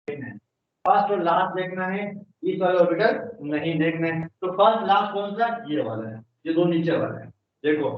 First और last देखना है, इस वाले ऑर्बिटल नहीं देखना है। तो फर्स्ट लास्ट कौन सा, ये वाला है, ये दो नीचे वाला है। देखो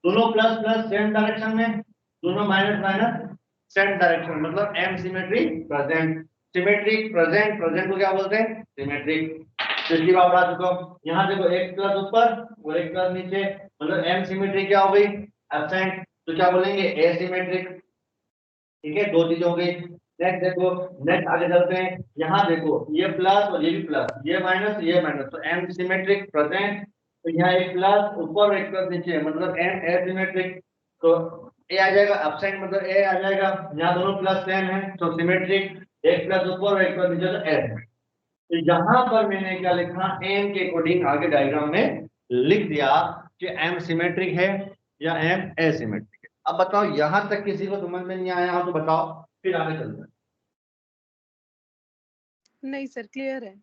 दोनों प्लस प्लस सेम डायरेक्शन में, दोनों माइनस माइनस सेम डायरेक्शन, मतलब M symmetry present. Symmetric present, present को क्या बोलते हैं, सिमेट्रिक। पिछली बार बता चुका हूं। यहाँ देखो एक प्लस ऊपर और एक प्लस नीचे, मतलब एम सिमेट्री क्या हो गई, एब्सेंट। तो क्या बोलेंगे, एसिमेट्रिक। ठीक है, दो चीज हो गई। नेक्स्ट देखो, नेक्स्ट आगे चलते हैं। यहाँ देखो ये प्लस और ये भी प्लस, ये माइनस ये माइनस, तो एम सिमेट्रिक प्रेजेंट। तो यहाँ एक प्लस ऊपर एक प्लस नीचे, मतलब एम एसिमेट्रिक। तो ए आ जाएगा एब्सेंट, मतलब ए आ जाएगा। यहाँ दोनों प्लस सेम है तो सिमेट्रिक, एक प्लस ऊपर और एक प्लस नीचे तो एस। तो यहाँ पर मैंने क्या लिखा, एम के अकॉर्डिंग आगे डायग्राम में लिख दिया कि एम सिमेट्रिक है या एम एसिमेट्रिक है। अब बताओ यहां तक किसी को समझ में नहीं आया हो तो बताओ, फिर आगे चलते हैं। नहीं सर, क्लियर है।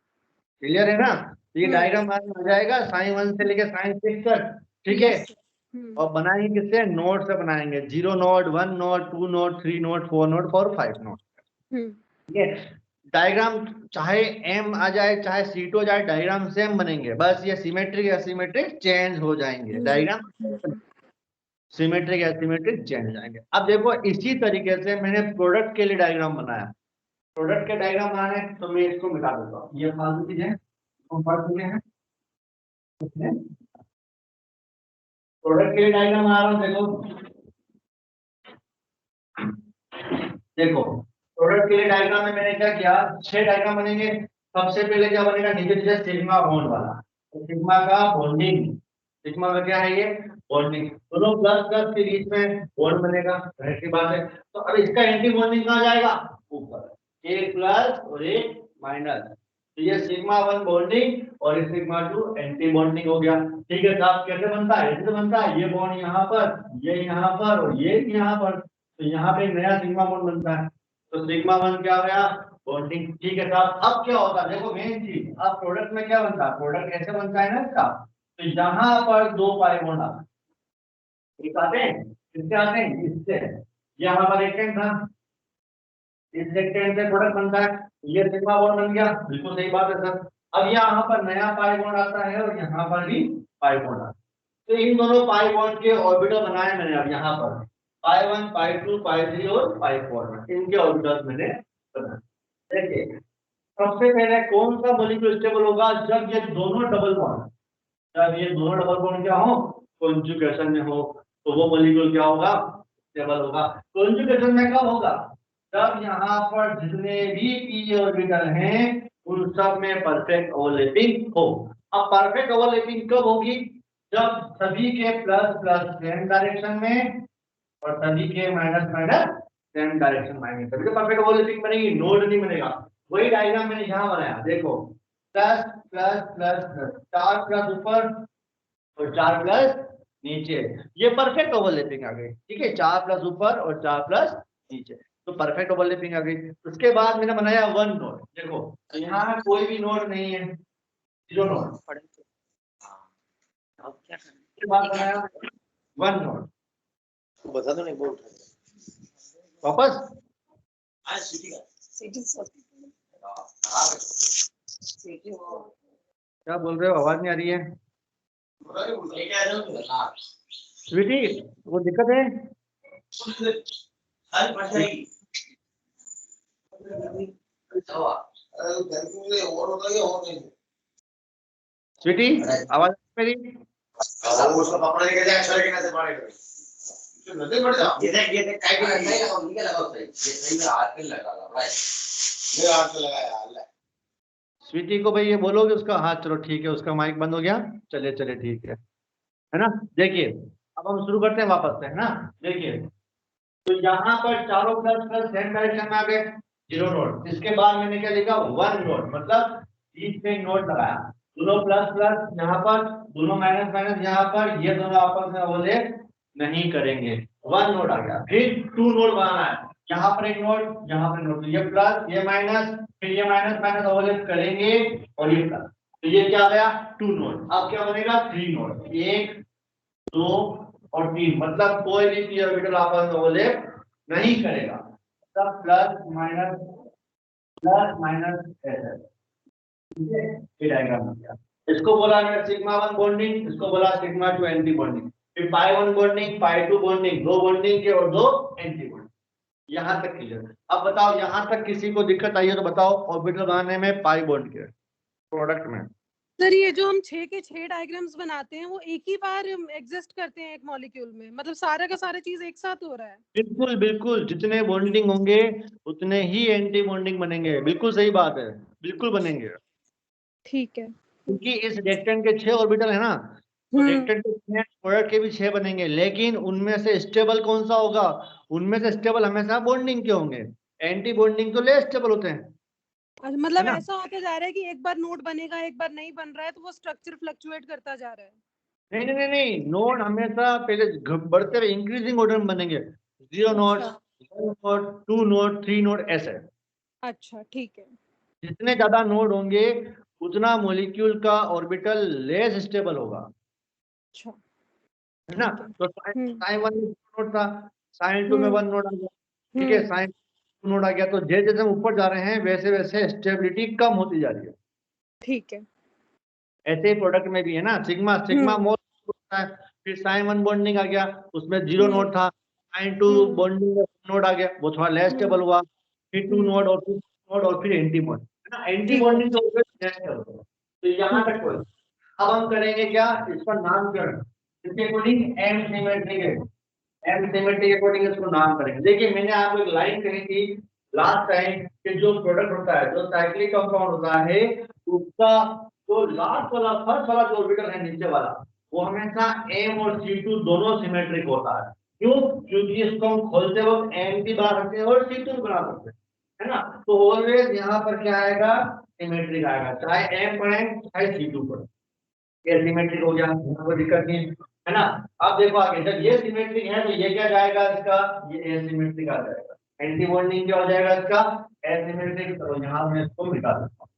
क्लियर है ना। ये डायग्राम आ जाएगा साइन 1 से लेके साइन 6 तक। ठीक है, और बनाएंगे किससे, नोड से बनाएंगे। 0 node, 1 node, 2 node, 3 node, 4 node और 5 नोड। ठीक है, डायग्राम चाहे एम आ जाए चाहे सीटो जाए, डायग्राम सेम बनेंगे, बस ये सिमेट्रिक एसिमेट्रिक चेंज हो जाएंगे। डायग्राम सिमेट्रिक एसिमेट्रिक चेंज हो जाएंगे। अब देखो इसी तरीके से मैंने प्रोडक्ट के लिए डायग्राम बनाया। प्रोडक्ट के डायग्राम बनाने तो मैं इसको मिटा देता हूँ, ये फालतू चीजें हम पढ़ चुके हैं। प्रोडक्ट के लिए डायग्राम बना रहा हूँ। देखो प्रोडक्ट के लिए डायग्राम में मैंने क्या किया, 6 डायग्राम बनेंगे। सबसे पहले क्या बनेगा, नीचे नीचे सिग्मा बॉन्ड वाला, तो सिग्मा का बॉन्डिंग, सिग्मा का क्या है ये, बॉन्डिंग। दोनों प्लस प्लस के बीच में बॉन्ड बनेगा, जाहिर सी बात है। तो अब इसका एंटी बॉन्डिंग कहाँ जाएगा, ऊपर, एक प्लस और एक माइनस। तो ये सिग्मा 1 बॉन्डिंग और ये सिग्मा 2 एंटी बॉन्डिंग हो गया। ठीक है साहब, कैसे बनता है, ऐसे बनता है, ये बॉन्ड यहाँ पर, ये यहाँ पर और ये यहाँ पर। तो यहाँ पे नया सिग्मा बॉन्ड बनता है, तो सिग्मा 1 क्या हो गया, बॉन्डिंग। ठीक है साहब, अब क्या होता है, देखो मेन चीज, अब प्रोडक्ट में क्या बनता है, प्रोडक्ट ऐसे बनता है ना इसका। तो यहाँ पर 2 पाई बॉन्ड आते हैं, एक आते हैं, किससे आते हैं, इससे। यहाँ पर रेक्टेंट था, इस रेक्टेंट से प्रोडक्ट बनता है, ये सिग्मा बॉन्ड बन गया, बिल्कुल सही बात है सर। अब यहाँ पर नया पाई बॉन्ड आता है और यहाँ पर भी पाई बॉन्ड आता है। तो इन दोनों पाई बॉन्ड के ऑर्बिटल बनाए मैंने। अब यहाँ पर पाई 1 पाई 2 पाई 3 और पाई 4 इनके ऑर्बिटल्स मैंने बनाए। देखिए सबसे पहले कौन सा मॉलिक्यूल स्टेबल होगा, जब ये दोनों डबल बॉन्ड, जब ये दोनों डबल बॉन्ड क्या हो, कॉन्जुगेशन में हो, तो वो मॉलिक्यूल क्या होगा, स्टेबल होगा। कॉन्जुगेशन में कब होगा, जब यहाँ पर जितने भी पी ऑर्बिटल हैं उन सब में परफेक्ट ओवरलैपिंग हो। अब परफेक्ट ओवरलैपिंग कब होगी, जब सभी के प्लस प्लस सेम डायरेक्शन में और सभी के माइनस माइनस सेम डायरेक्शन में आएंगे, तभी तो परफेक्ट ओवरलैपिंग बनेगी, नोड नहीं बनेगा। वही डायग्राम मैंने यहाँ बनाया, देखो plus plus plus plus, 4 plus ऊपर और 4 प्लस नीचे, ये परफेक्ट ओवरलैपिंग आ गई। ठीक है, 4 प्लस ऊपर और 4 प्लस नीचे, तो परफेक्ट ओवरलैपिंग आ गई। उसके बाद मैंने बनाया 1 नोड। देखो यहाँ कोई भी नोड नहीं है, 0 नोड। अब क्या करना, उसके बाद बनाया 1 नोड। बता दो, नहीं बोल वापस क्या बोल रहे हो, आवाज नहीं आ रही है स्वीटी, वो दिक्कत है। स्वीटी आवाज मेरी, उसको पकड़ के जाए सर के से मारेगा नजर पड़ जा ये काय के नहीं लगा उनके लगा सही ये सही में हाथ पे लगा भाई मेरे हाथ पे लगाया हाल है। स्वीटी को भाई ये बोलोगे उसका हाथ, चलो ठीक है, उसका माइक बंद हो गया, चलिए चलिए ठीक है ना। देखिए अब हम शुरू करते हैं वापस से, है ना। देखिए तो यहाँ पर चारों प्लस प्लस सेम डायरेक्शन में आ गए, 0 नोड। इसके बाद मैंने क्या लिखा, 1 नोड, मतलब बीच में नोड लगाया, दोनों प्लस प्लस यहाँ पर, दोनों माइनस माइनस यहाँ पर, ये दोनों आपस में ओवरलैप नहीं करेंगे, 1 नोड आ गया। फिर 2 नोड बनाना है, यहाँ पर एक नोड, यहाँ पर नोड, तो ये प्लस ये माइनस, फिर ये माइनस माइनस ओवरलैप करेंगे और ये प्लस, तो ये क्या गया 2 नोड। अब क्या बनेगा 3 नोड, 1 2 और 3, मतलब कोई भी पी ऑर्बिटल आपस में ओवरलैप नहीं करेगा, सब plus minus plus minus S है, ठीक है, ये डायग्राम हो गया। इसको बोला मैंने सिग्मा 1 बॉन्डिंग, इसको बोला सिग्मा 2 एंटी बॉन्डिंग, फिर पाई 1 बॉन्डिंग, पाई 2 बॉन्डिंग, दो बॉन्डिंग के और दो एंटी बॉन्डिंग। यहाँ तक क्लियर। अब बताओ यहाँ तक किसी को दिक्कत आई है तो बताओ, ऑर्बिटल बनाने में पाई बॉन्ड के प्रोडक्ट में। सर ये जो हम 6 के 6 डायग्राम्स बनाते हैं वो एक ही बार एग्जिस्ट करते हैं एक मॉलिक्यूल में, मतलब सारा का सारा चीज एक साथ हो रहा है? बिल्कुल बिल्कुल, जितने बॉन्डिंग होंगे उतने ही एंटी बॉन्डिंग बनेंगे, बिल्कुल सही बात है, बिल्कुल बनेंगे। ठीक है। क्योंकि इस रेक्टेंट के 6 ऑर्बिटल है ना, तो रेक्टेंट के प्रोडक्ट के भी 6 बनेंगे, लेकिन उनमें से स्टेबल कौन सा होगा? उनमें से स्टेबल हमेशा बॉन्डिंग के होंगे, एंटी बॉन्डिंग तो लेस स्टेबल होते हैं। अच्छा, मतलब है ना? ऐसा होता जा रहा है कि एक बार नोड बनेगा एक बार नहीं बन रहा है, तो वो स्ट्रक्चर फ्लक्चुएट करता जा रहा है? नहीं नहीं नहीं नहीं, नोड हमेशा पहले बढ़ते हुए इंक्रीजिंग ऑर्डर में बनेंगे, 0 नोड, 1 नोड, 2 नोड, 3 नोड, ऐसे। अच्छा ठीक है। जितने ज्यादा नोड होंगे उतना मॉलिक्यूल का ऑर्बिटल लेस स्टेबल होगा, अच्छा है ना? ठीक है। तो साइन 1 में नोड था, साइन 2 में 1 नोड आ गया, ठीक है, साइन 2 नोड आ गया, तो जैसे जैसे हम ऊपर जा रहे हैं वैसे वैसे स्टेबिलिटी कम होती जा रही है। ठीक है। ऐसे ही प्रोडक्ट में भी है ना, सिग्मा सिग्मा मोर होता है, फिर साइन 1 बॉन्डिंग आ गया, उसमें 0 नोड था, साइन 2 बॉन्डिंग में नोड आ गया, वो थोड़ा लेस स्टेबल हुआ, फिर 2 नोड और 2 नोड और फिर एंटी बॉन्ड, है ना? एंटी बॉन्डिंग तो लेस स्टेबल होगा। तो यहाँ तक कोई, अब हम करेंगे क्या, इस पर नामकरण, इसके अकॉर्डिंग एम सिमेट्रिक है, एम सिमेट्रिक के अकॉर्डिंग इसको नाम करेंगे। देखिए मैंने आपको एक लाइन कही थी लास्ट टाइम कि जो प्रोडक्ट होता है, जो साइक्लिक कंपाउंड होता है, उसका जो लास्ट वाला फर्स्ट वाला जो ऑर्बिटल है नीचे वाला, वो हमेशा m और c2 दोनों सिमेट्रिक होता है। क्यों? क्योंकि इसको हम खोलते वक्त m भी बना सकते हैं और c2 भी बना सकते हैं, है ना? तो ऑलवेज यहाँ पर क्या आएगा, सिमेट्रिक आएगा, चाहे m पढ़े चाहे c2 पढ़े, ये सिमेट्रिक हो गया, कोई दिक्कत नहीं, है ना? अब देखो आगे, जब ये सिमेट्रिक है तो ये क्या जाएगा इसका, ये एसिमेट्रिक आ जाएगा, एंटी बॉन्डिंग क्या हो जाएगा इसका, एसिमेट्रिक। तो यहाँ मैं इसको मिटा देता हूँ,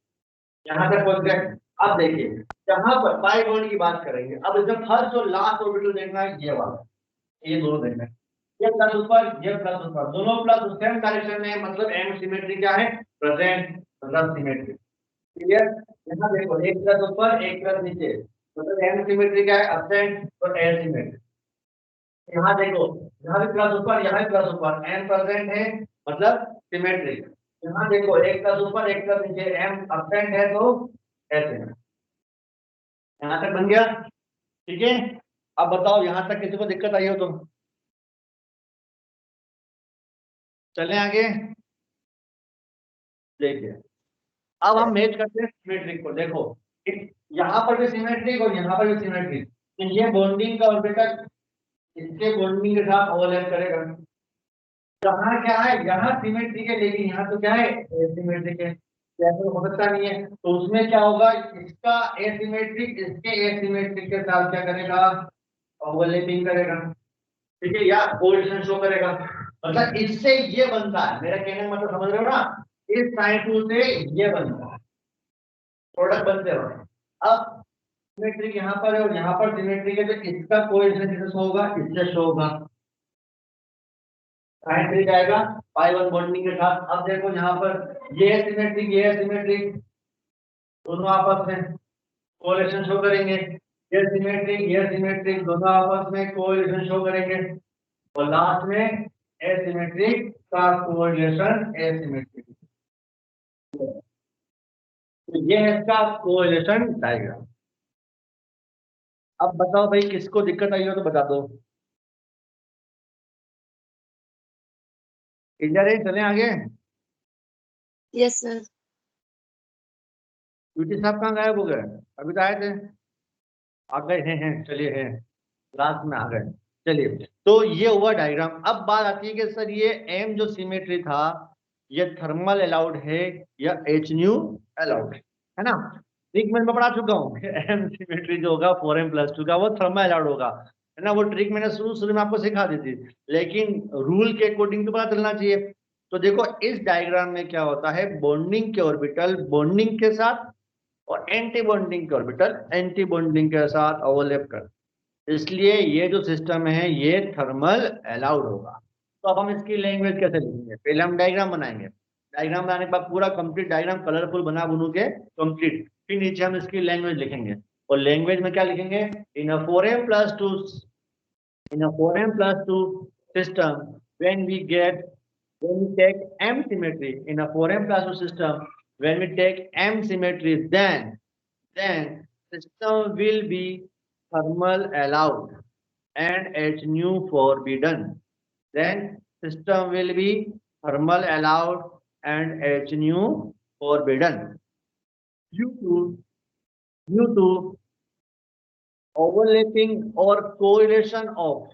यहाँ तक पहुंच गए। अब देखिए यहाँ पर पाई बॉन्ड की बात करेंगे, अब इसमें फर्स्ट और लास्ट ऑर्बिटल देखना है, ये वाला, ये दोनों देखना है, ये प्लस ऊपर ये प्लस ऊपर, दोनों प्लस सेम डायरेक्शन में, मतलब एम सिमेट्री क्या है, प्रेजेंट, मतलब सिमेट्री, क्लियर? यहाँ देखो एक प्लस ऊपर एक प्लस नीचे, मतलब एम सिमेट्री क्या है, अब्सेंट और एन सिमेट्री। यहाँ देखो, यहाँ भी प्लस ऊपर यहाँ भी प्लस ऊपर, एन प्रेजेंट है मतलब सिमेट्री। यहाँ देखो एक प्लस ऊपर एक प्लस नीचे, एम अब्सेंट है तो ऐसे। यहाँ तक बन गया, ठीक है? अब बताओ यहाँ तक किसी को दिक्कत आई हो तो चलें आगे। देखिए अब हम मैच करते हैं सिमेट्रिक को, देखो यहाँ पर भी सिमेट्रिक और यहाँ पर भी सिमेट्रिक, तो ये बॉन्डिंग का ऑर्बिटल इसके बॉन्डिंग के साथ ओवरलैप करेगा। यहाँ क्या है, यहाँ सिमेट्रिक है लेकिन यहाँ तो क्या है, एसिमेट्रिक है, ऐसा हो सकता नहीं है, तो उसमें क्या होगा, इसका एसिमेट्रिक इसके एसिमेट्रिक के साथ क्या करेगा, ओवरलैपिंग करेगा, ठीक है, या कोएफिशिएंट शो करेगा। मतलब इससे ये बनता है, मेरा कहने का मतलब समझ रहे हो ना, इस साइन 2 से ये बनता है, प्रोडक्ट बनते हो। अब सिमेट्रिक यहाँ पर है और यहाँ पर सिमेट्रिक है, तो इसका कोएफिशिएंट शो होगा, इससे शो होगा, साइन 3 जाएगा पाई 1 बॉन्डिंग के साथ। अब देखो यहाँ पर ये है सिमेट्रिक, ये है सिमेट्रिक, दोनों आपस में कोरिलेशन शो करेंगे, ये सिमेट्रिक दोनों आपस में कोरिलेशन शो करेंगे, और लास्ट में एसिमेट्रिक का कोरिलेशन एसिमेट्रिक। तो ये है इसका कोरिलेशन डायग्राम। अब बताओ भाई किसको दिक्कत आई हो तो बता दो, इधर ही चलें आगे। Yes sir. ब्यूटी साहब कहाँ गायब हो गए, अभी तो आए थे, आ गए हैं, चलिए हैं, लास्ट में आ गए, चलिए। तो ये हुआ डायग्राम। अब बात आती है कि सर ये एम जो सिमेट्री था ये थर्मल अलाउड है या एच न्यू अलाउड है ना? ट्रिक में पढ़ा चुका हूँ एम सिमेट्री जो होगा 4m+2 का वो थर्मल अलाउड होगा, है ना? वो ट्रिक मैंने शुरू में आपको सिखा दी थी, लेकिन रूल के अकॉर्डिंग तो पता चलना चाहिए। तो देखो इस डायग्राम में क्या होता है, बॉन्डिंग के ऑर्बिटल बॉन्डिंग के साथ और एंटी बॉन्डिंग के ऑर्बिटल एंटी बॉन्डिंग के साथ ओवरलैप कर, इसलिए ये जो सिस्टम है ये थर्मल अलाउड होगा। तो अब हम इसकी लैंग्वेज कैसे लिखेंगे, पहले हम डायग्राम बनाएंगे। डायग्राम बनाने के बाद पूरा कंप्लीट डायग्राम कलरफुल बना बनू के कंप्लीट, फिर नीचे हम इसकी लैंग्वेज लिखेंगे, और लैंग्वेज में क्या लिखेंगे, इन अ 4m+2 system, when we take m symmetry in a 4m+2 system, when we take m symmetry, then system will be thermal allowed and H nu forbidden. Then system will be thermal allowed and H nu forbidden. Due to overlapping or correlation of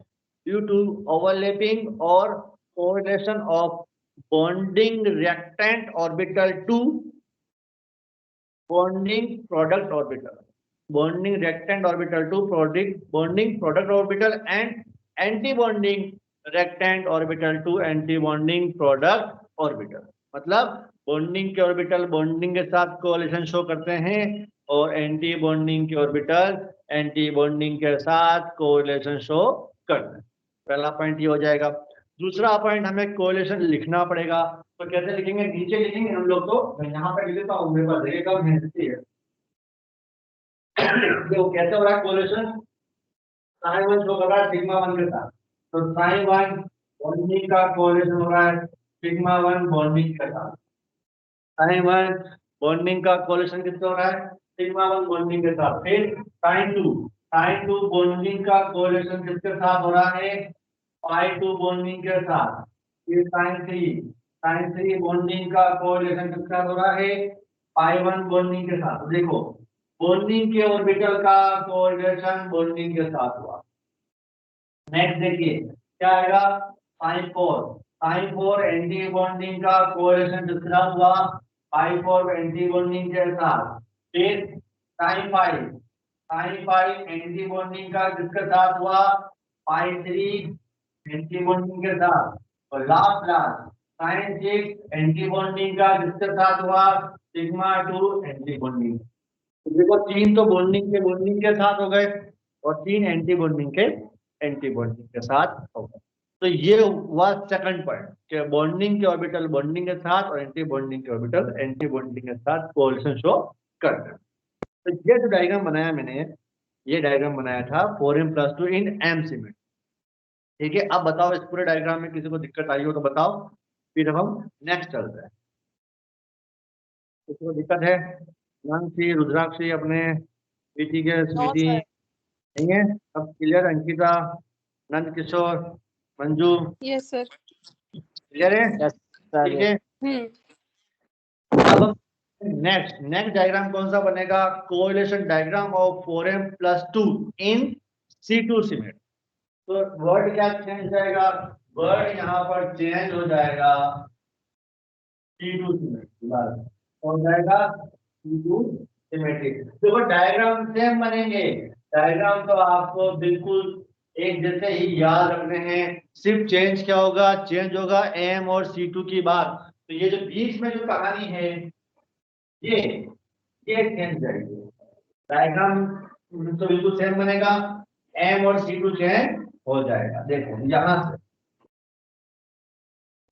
bonding reactant orbital to bonding product orbital, bonding product orbital and anti-bonding reactant orbital to anti-bonding product orbital. मतलब bonding के orbital bonding के साथ collision show करते हैं और anti bonding के orbital anti bonding के साथ कोरिलेशन शो करते हैं। पहला पॉइंट ये हो जाएगा। दूसरा पॉइंट हमें कोरिलेशन लिखना पड़ेगा, तो कैसे लिखेंगे, नीचे लिखेंगे हम लोग, तो मैं यहाँ पर लिख देता हूँ, मेरे पास देखिए कब है। देखो कैसे हो रहा है कोरिलेशन, साइन 1 शो कर रहा है सिग्मा 1 के साथ, तो साइन 1 बॉन्डिंग का कोरिलेशन हो रहा है सिग्मा 1 बॉन्डिंग के साथ, साइन 1 बॉन्डिंग का कोरिलेशन किससे हो रहा है, सिग्मा 1 बॉन्डिंग के साथ। फिर साइन 2 बॉन्डिंग का कोरिलेशन किसके साथ हो रहा है, पाई 2 बॉन्डिंग के साथ। फिर साइन 3 बॉन्डिंग का कोरिलेशन किसके साथ हो रहा है, पाई 1 बॉन्डिंग के साथ। देखो बॉन्डिंग के ऑर्बिटल का कोरिलेशन बॉन्डिंग के साथ हुआ। नेक्स्ट देखिए क्या आएगा, साइन 4 एंटी बॉन्डिंग का कोरिलेशन किसके साथ हुआ, पाई 4 एंटी बॉन्डिंग के साथ। फिर साइन 5 एंटी बॉन्डिंग का किसके साथ हुआ, पाई 3 एंटी बॉन्डिंग के साथ। और लास्ट साइन 6 एंटी बॉन्डिंग का किसके साथ हुआ, सिग्मा 2 एंटी बॉन्डिंग। तो देखो 3 तो बॉन्डिंग के साथ हो गए और 3 एंटी बॉन्डिंग के साथ हो गए। तो ये हुआ सेकंड पॉइंट कि बॉन्डिंग के ऑर्बिटल बॉन्डिंग के साथ और एंटी बॉन्डिंग के ऑर्बिटल एंटी बॉन्डिंग के साथ कोरिलेशन शो करते हैं। तो ये जो डायग्राम बनाया मैंने, ये डायग्राम बनाया था 4m+2 इन m सिमेट्री। ठीक है, अब बताओ इस पूरे डायग्राम में किसी को दिक्कत आई हो तो बताओ, फिर हम नेक्स्ट चलते हैं। किसी को दिक्कत है, नंसी, रुद्राक्षी, अपने प्रीति के स्मृति नहीं है, अब clear, Ankita, Nand Kishore, Manju, yes sir, clear है, ठीक है। अब नेक्स्ट डायग्राम कौन सा बनेगा, correlation diagram of 4m+2 in C2 cement. तो वर्ड क्या चेंज जाएगा, वर्ड यहाँ पर चेंज हो जाएगा C2 सीमेंट, हो जाएगा C2 सिमेट्रिक। देखो डायग्राम सेम बनेंगे, डायग्राम तो आपको बिल्कुल एक जैसे ही याद रखने हैं, सिर्फ चेंज क्या होगा, चेंज होगा m और C2 की बात। तो ये जो बीच में जो कहानी है ये चेंज जाएगी, डायग्राम तो बिल्कुल सेम बनेगा, m और C2 चेंज हो जाएगा। देखो यहाँ से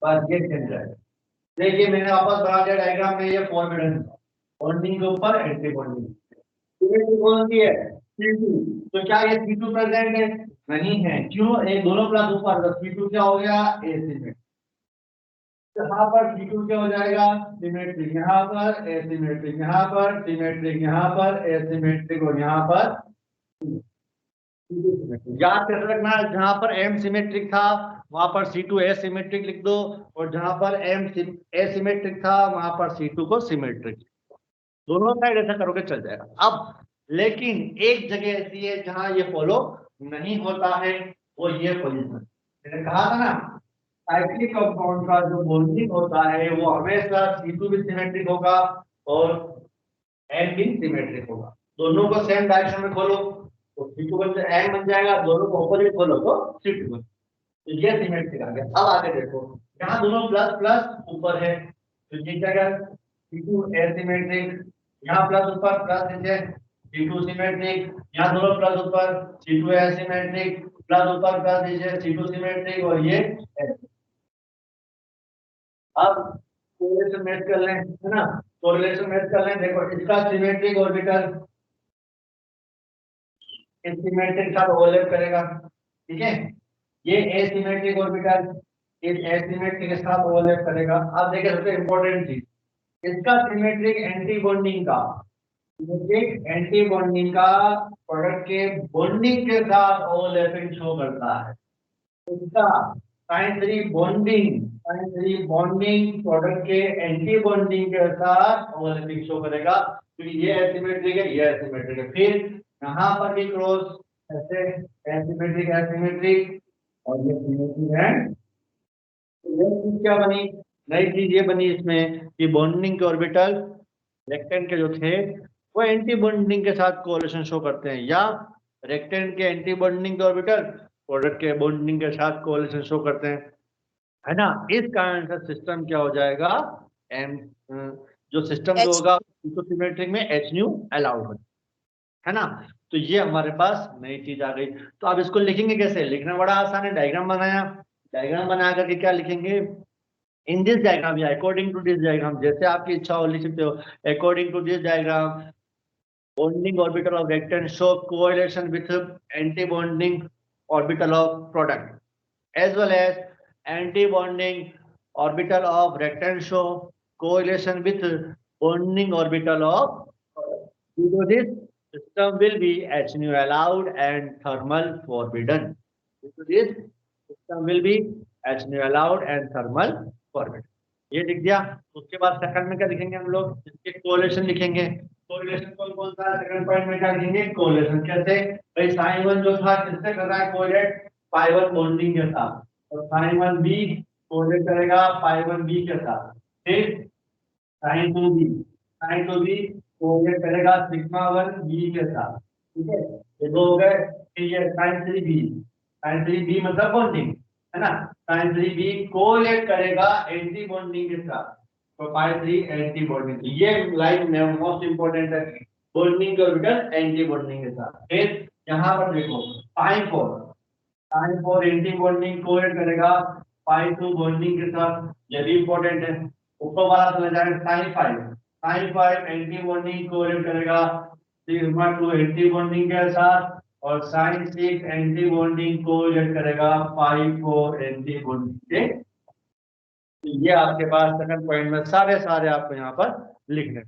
बस ये चेंज जाएगा। देखिए मैंने वापस बना दिया डायग्राम में, ये फॉरबिडन बॉन्डिंग के ऊपर एंटी बॉन्डिंग कौन सी है, C2। तो क्या ये C2 प्रेजेंट है, नहीं है, क्यों, एक दोनों प्लस ऊपर, तो C2 क्या हो गया, ए सिमेट्रिक। यहाँ पर C2 क्या हो जाएगा, सिमेट्रिक, यहाँ पर एसिमेट्रिक, यहाँ पर सिमेट्रिक, यहाँ पर एसिमेट्रिक और यहाँ पर याद कैसे रखना, जहां पर m सिमेट्रिक था वहां पर C2 एसिमेट्रिक लिख दो, और जहां पर m एसिमेट्रिक था वहां पर C2 को सिमेट्रिक, दोनों साइड ऐसा करोगे चल जाएगा। अब लेकिन एक जगह ऐसी है जहां ये फॉलो नहीं होता है, वो ये पोजीशन मैंने कहा था ना, साइक्लिक कंपाउंड का जो बॉन्डिंग होता है वो हमेशा C2 भी सिमेट्रिक होगा और m भी सिमेट्रिक होगा। दोनों को सेम डायरेक्शन में खोलो तो C2 m बन जाएगा, दोनों को ऑपोजिट खोलो तो C2 बन। तो ये सिमेट्रिक आ गया। अब आगे देखो, यहाँ दोनों प्लस प्लस ऊपर है, तो ये क्या गया, C2 एसिमेट्रिक, यहाँ प्लस ऊपर प्लस नीचे C2 सिमेट्रिक, यहाँ दोनों प्लस ऊपर C2 एसिमेट्रिक, प्लस ऊपर प्लस नीचे C2 सिमेट्रिक, और ये अब कोरिलेशन मैच कर लें, है ना, कोरिलेशन मैच कर लें। देखो इसका सिमेट्रिक ऑर्बिटल इस सिमेट्रिक के साथ ओवरलैप करेगा, ठीक है। ये एसिमेट्रिक ऑर्बिटल इस एसिमेट्रिक के साथ ओवरलैप करेगा। अब देखिए सबसे इंपॉर्टेंट चीज, इसका सिमेट्रिक एंटी बॉन्डिंग का, सिमेट्रिक एंटी बॉन्डिंग का प्रोडक्ट के बॉन्डिंग के साथ ओवरलैपिंग शो करता है। इसका साइन 3 बॉन्डिंग प्रोडक्ट के एंटी बॉन्डिंग के साथ ओवरलैपिंग शो करेगा, क्योंकि ये एसिमेट्रिक है, ये एसिमेट्रिक है। फिर यहाँ पर भी क्रॉस ऐसे एसिमेट्रिक एसिमेट्रिक और ये सिमेट्रिक है। ये चीज क्या बनी, नई चीज ये बनी इसमें कि बॉन्डिंग के ऑर्बिटल रेक्टेंट के जो थे वो एंटी बॉन्डिंग के साथ कोरिलेशन शो करते हैं, या रेक्टेंट के एंटी बॉन्डिंग के ऑर्बिटल प्रोडक्ट के बॉन्डिंग के साथ कोरिलेशन शो करते हैं, है ना। इस कारण से सिस्टम क्या हो जाएगा, एम जो सिस्टम जो होगा सिमेट्रिक में एच न्यू अलाउड हो, है ना। तो ये हमारे पास नई चीज आ गई। तो अब इसको लिखेंगे कैसे, लिखना बड़ा आसान है, डायग्राम बनाया, डायग्राम बना करके क्या लिखेंगे, इन दिस डायग्राम या अकॉर्डिंग टू दिस डायग्राम, जैसे आपकी इच्छा हो लिख सकते हो। According to this diagram bonding orbital of rectangle show correlation with anti-bonding orbital of product, as well as anti-bonding orbital of rectangle show correlation with bonding orbital of product. Due to this, system will be H nu allowed and thermal forbidden. Due to this, system will be H nu allowed and thermal forbidden. ये लिख दिया। उसके बाद second में क्या लिखेंगे हम लोग, इसके कोरिलेशन लिखेंगे। कोरिलेशन कौन कौन सा है, सेकंड पॉइंट में क्या लिखेंगे, कोरिलेशन कैसे, भाई साइन 1 जो था किससे कर रहा है कोरिलेट, पाई 1 बॉन्डिंग के साथ, और साइन 1 बी कोरिलेट करेगा पाई 1 बी के साथ। फिर sine 2 B, sine 2 B correlate करेगा सिग्मा 1 बी के साथ, ठीक है। ये दो हो गए। फिर ये साइन 3 बी, साइन 3 बी मतलब बॉन्डिंग, है ना। साइन 3 बी कोरिलेट करेगा एंटी बॉन्डिंग के साथ, तो पाई 3 एंटी बॉन्डिंग। ये लाइन मोस्ट इंपोर्टेंट है, बॉन्डिंग के ऑर्बिटल एंटी बॉन्डिंग के साथ। फिर यहाँ पर देखो पाई 4, पाई 4 एंटी बॉन्डिंग कोरिलेट करेगा पाई 2 बॉन्डिंग के साथ, ये भी इंपॉर्टेंट है। ऊपर वाला चला जाएगा sine 5, sine 5 antibonding correlate करेगा सिग्मा 2 एंटी बॉन्डिंग के साथ, और साइन 6 एंटी बॉन्डिंग कोरिलेट करेगा पाई 4 एंटी बॉन्डिंग के। तो ये आपके पास सेकंड पॉइंट में सारे आपको यहाँ पर लिखने,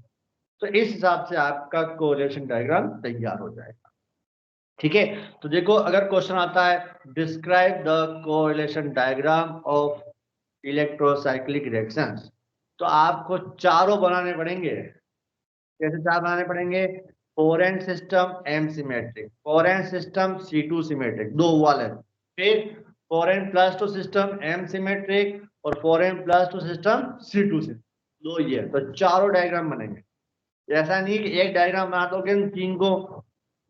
तो इस हिसाब से आपका कोरिलेशन डायग्राम तैयार हो जाएगा, ठीक है। तो देखो अगर क्वेश्चन आता है describe the correlation diagram of electrocyclic reactions, तो आपको चारों बनाने पड़ेंगे। कैसे चार बनाने पड़ेंगे, four n system M symmetric, four n system C2 symmetric, दो वाले, फिर फोरेन +2 सिस्टम एम सिमेट्रिक और फोरेन +2 सिस्टम C2 से, दो ये, तो चारों डायग्राम बनेंगे। ऐसा नहीं कि एक डायग्राम बना दोगे तीन को,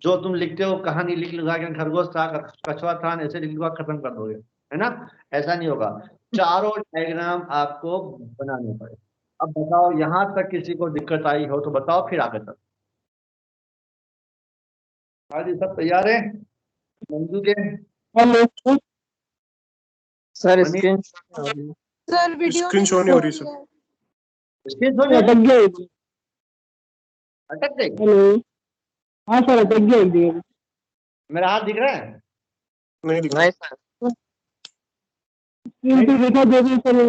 जो तुम लिखते हो कहानी लिख लगा के खरगोश था कछुआ था ऐसे लिख लगा खत्म कर दोगे, है ना, ऐसा नहीं होगा। चारों डायग्राम आपको बनाने पड़े। अब बताओ यहाँ तक किसी को दिक्कत आई हो तो बताओ, फिर आगे तक। हाँ जी सब तैयार है, मंजू के sir Manish? Screen sir video screen show नहीं हो रही सर। स्क्रीन शॉट अटक गया एक दिन। अटक गई, हेलो, हाँ सर अटक गया एक दिन। मेरा हाथ दिख रहा है? नहीं दिख नहीं सर, स्क्रीन पे देखा दो दिन सर